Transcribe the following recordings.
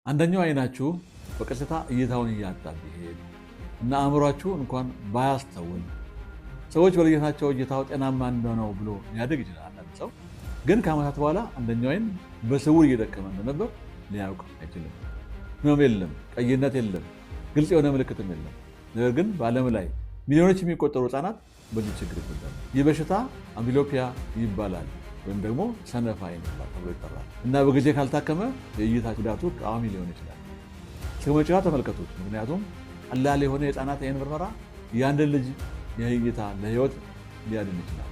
አንደኛው አይናችሁ በቀጥታ እይታውን እያጣ ቢሄድ እና አእምሯችሁ እንኳን ባያስተውል ሰዎች በልጅነታቸው እይታው ጤናማ እንደሆነው ብሎ ሊያደግ ይችላል። አንዳንድ ሰው ግን ከዓመታት በኋላ አንደኛው አይን በስውር እየደከመ እንደነበር ሊያውቅ አይችልም። ህመም የለም፣ ቀይነት የለም፣ ግልጽ የሆነ ምልክትም የለም። ነገር ግን በዓለም ላይ ሚሊዮኖች የሚቆጠሩ ህፃናት በዚህ ችግር ይጎዳሉ። ይህ በሽታ አምብሊዮፒያ ይባላል ወይም ደግሞ ሰነፍ አይን ተብሎ ይጠራል እና በጊዜ ካልታከመ የእይታ ጉዳቱ ቋሚ ሊሆን ይችላል። እስከ መጨረሻ ተመልከቱት። ምክንያቱም ቀላል የሆነ የህፃናት አይን ምርመራ የአንድን ልጅ የእይታ ለህይወት ሊያድን ይችላል።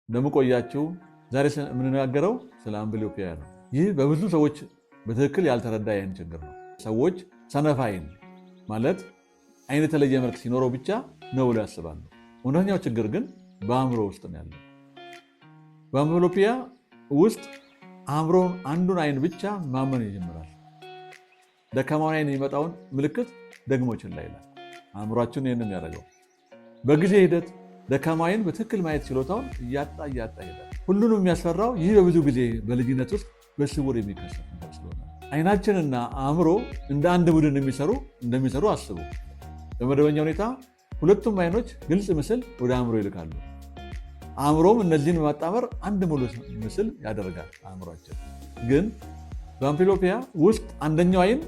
እንደምቆያችሁ ዛሬ የምንነጋገረው ስለ አምብሊዮፒያ ነው። ይህ በብዙ ሰዎች በትክክል ያልተረዳ የአይን ችግር ነው። ሰዎች ሰነፍ አይን ማለት አይን የተለየ መልክ ሲኖረው ብቻ ነው ብለው ያስባሉ። እውነተኛው ችግር ግን በአእምሮ ውስጥ ነው ያለው። በአምብሊዮፒያ ውስጥ አእምሮን አንዱን አይን ብቻ ማመን ይጀምራል። ደካማውን አይን የሚመጣውን ምልክት ደግሞ ችላ ይላል። አእምሯችን ይህን የሚያደርገው በጊዜ ሂደት ደካማ አይን በትክክል ማየት ችሎታውን እያጣ ይሄዳል። ሁሉንም የሚያስፈራው ይህ በብዙ ጊዜ በልጅነት ውስጥ በስውር የሚከሰት ነገር ስለሆነ አይናችንና አእምሮ እንደ አንድ ቡድን እንደሚሰሩ አስቡ። በመደበኛ ሁኔታ ሁለቱም አይኖች ግልጽ ምስል ወደ አእምሮ ይልካሉ። አእምሮም እነዚህን በማጣመር አንድ ሙሉ ምስል ያደርጋል። አእምሯችን ግን በአምብሊዮፒያ ውስጥ አንደኛው አይን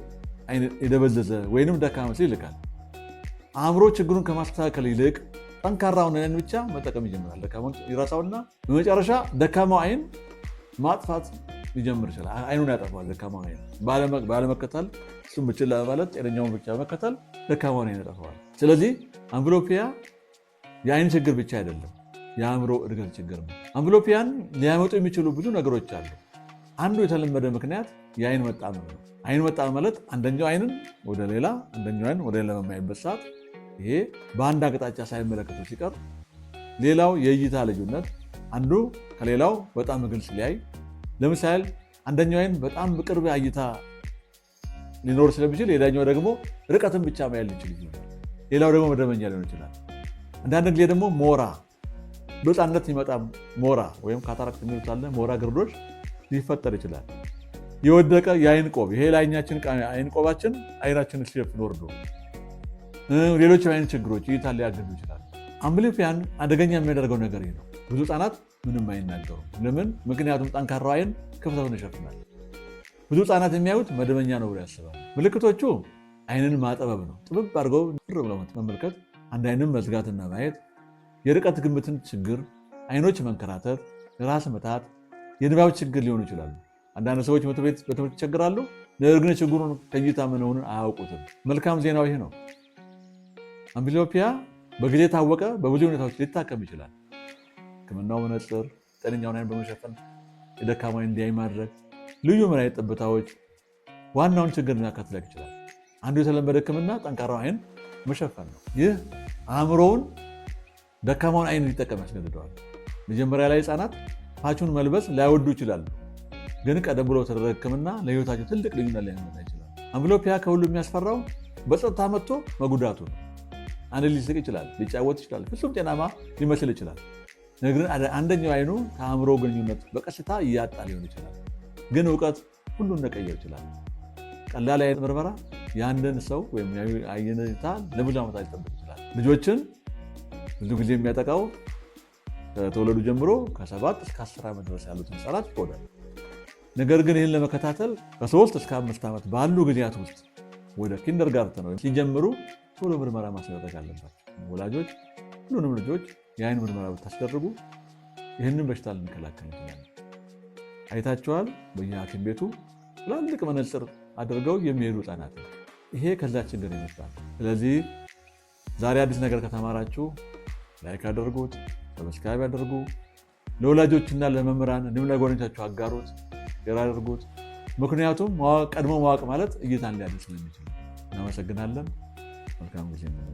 የደበዘዘ ወይንም ደካማ ምስል ይልካል። አእምሮ ችግሩን ከማስተካከል ይልቅ ጠንካራውን አይን ብቻ መጠቀም ይጀምራል። ደካማውን ይረሳውና በመጨረሻ ደካማው አይን ማጥፋት ሊጀምር ይችላል። አይኑን ያጠፋል። ደካማውን አይን ባለመከተል እሱም ብችል ለማለት ጤነኛውን ብቻ በመከተል ደካማውን አይን ያጠፋዋል። ስለዚህ አምብሊዮፒያ የአይን ችግር ብቻ አይደለም፣ የአእምሮ እድገት ችግር ነው። አምብሊዮፒያን ሊያመጡ የሚችሉ ብዙ ነገሮች አሉ። አንዱ የተለመደ ምክንያት የአይን መጣመም ነው። አይን መጣመም ማለት አንደኛው አይንን ወደ ሌላ አንደኛው አይን ወደ ሌላ በማይበት ሰዓት ይሄ በአንድ አቅጣጫ ሳይመለከቱ ሲቀር፣ ሌላው የእይታ ልዩነት አንዱ ከሌላው በጣም ግልጽ ሊያይ፣ ለምሳሌ አንደኛው አይን በጣም በቅርብ እይታ ሊኖር ስለሚችል ሌላኛው ደግሞ ርቀትን ብቻ ማየት ሊችል ይችላል። ሌላው ደግሞ መደበኛ ሊሆን ይችላል። አንዳንድ ጊዜ ደግሞ ሞራ በሕፃንነት የሚመጣ ሞራ ወይም ካታራክት የሚሉት አለ፣ ሞራ ግርዶሽ ሊፈጠር ይችላል። የወደቀ የአይን ቆብ፣ ይሄ ላይኛችን አይን ቆባችን አይናችን ሲሸፍን ወርዶ ሌሎች አይነት ችግሮች እይታን ሊያግዱ ይችላሉ። አምብሊዮፒያን አደገኛ የሚያደርገው ነገር ይህ ነው። ብዙ ህፃናት ምንም አይናገሩም። ለምን? ምክንያቱም ጠንካራው አይን ክፍተቱን ይሸፍናል። ብዙ ህፃናት የሚያዩት መደበኛ ነው ብሎ ያስባሉ። ምልክቶቹ አይንን ማጠበብ ነው። ጥብብ አድርገው ብር ብለው መመልከት፣ አንድ አይንን መዝጋትና ማየት፣ የርቀት ግምትን ችግር፣ አይኖች መንከራተት፣ ራስ መታት፣ የንባብ ችግር ሊሆኑ ይችላሉ። አንዳንድ ሰዎች በትምህርት ይቸግራሉ፣ ነገር ግን ችግሩን ከእይታ መሆኑን አያውቁትም። መልካም ዜናው ይህ ነው። አምብሊዮፒያ በጊዜ ታወቀ በብዙ ሁኔታዎች ሊታከም ይችላል። ህክምናው መነጽር፣ ጤነኛውን አይን በመሸፈን የደካማ አይን እንዲያይ ማድረግ፣ ልዩ መድኃኒት ጠብታዎች ዋናውን ችግር ሊያካትት ይችላል። አንዱ የተለመደ ህክምና ጠንካራው አይን መሸፈን ነው። ይህ አእምሮውን ደካማውን አይን ሊጠቀም ያስገድደዋል። መጀመሪያ ላይ ህፃናት ፓቹን መልበስ ላይወዱ ይችላሉ፣ ግን ቀደም ብሎ የተደረገ ህክምና ለህይወታቸው ትልቅ ልዩነት ሊያመጣ ይችላል። አምብሊዮፒያ ከሁሉ የሚያስፈራው በጸጥታ መጥቶ መጉዳቱ ነው። አንድ ሊስቅ ይችላል፣ ሊጫወት ይችላል፣ ፍጹም ጤናማ ሊመስል ይችላል። ነገር ግን አንደኛው አይኑ ከአእምሮ ግንኙነት በቀስታ እያጣ ሊሆን ይችላል። ግን እውቀት ሁሉን ሊቀይር ይችላል። ቀላል የአይን ምርመራ የአንድን ሰው ወይም አይን እይታ ለብዙ ዓመታት ሊጠብቅ ይችላል። ልጆችን ብዙ ጊዜ የሚያጠቃው ከተወለዱ ጀምሮ ከ7 እስከ 10 ዓመት ድረስ ያሉትን ህፃናት ይጎዳል። ነገር ግን ይህን ለመከታተል ከ3 እስከ 5 ዓመት ባሉ ጊዜያት ውስጥ ወደ ኪንደርጋርተን ወይም ሲጀምሩ ቶሎ ምርመራ ማስደረግ አለባቸው። ወላጆች ሁሉንም ልጆች የአይን ምርመራ ብታስደርጉ ይህንን በሽታ ልንከላከል እንችላለን። አይታችኋል፣ በየሐኪም ቤቱ ትላልቅ መነጽር አድርገው የሚሄዱ ህፃናት፣ ይሄ ከዛ ችግር ይመጣል። ስለዚህ ዛሬ አዲስ ነገር ከተማራችሁ ላይክ አድርጉት፣ ሰብስክራይብ አድርጉ፣ ለወላጆችና ለመምህራን እንዲሁም ለጓደኞቻችሁ አጋሩት፣ ሼር አድርጉት። ምክንያቱም ቀድሞ ማወቅ ማለት እይታን ሊያድን ስለሚችል። እናመሰግናለን። መልካም ጊዜ ነው።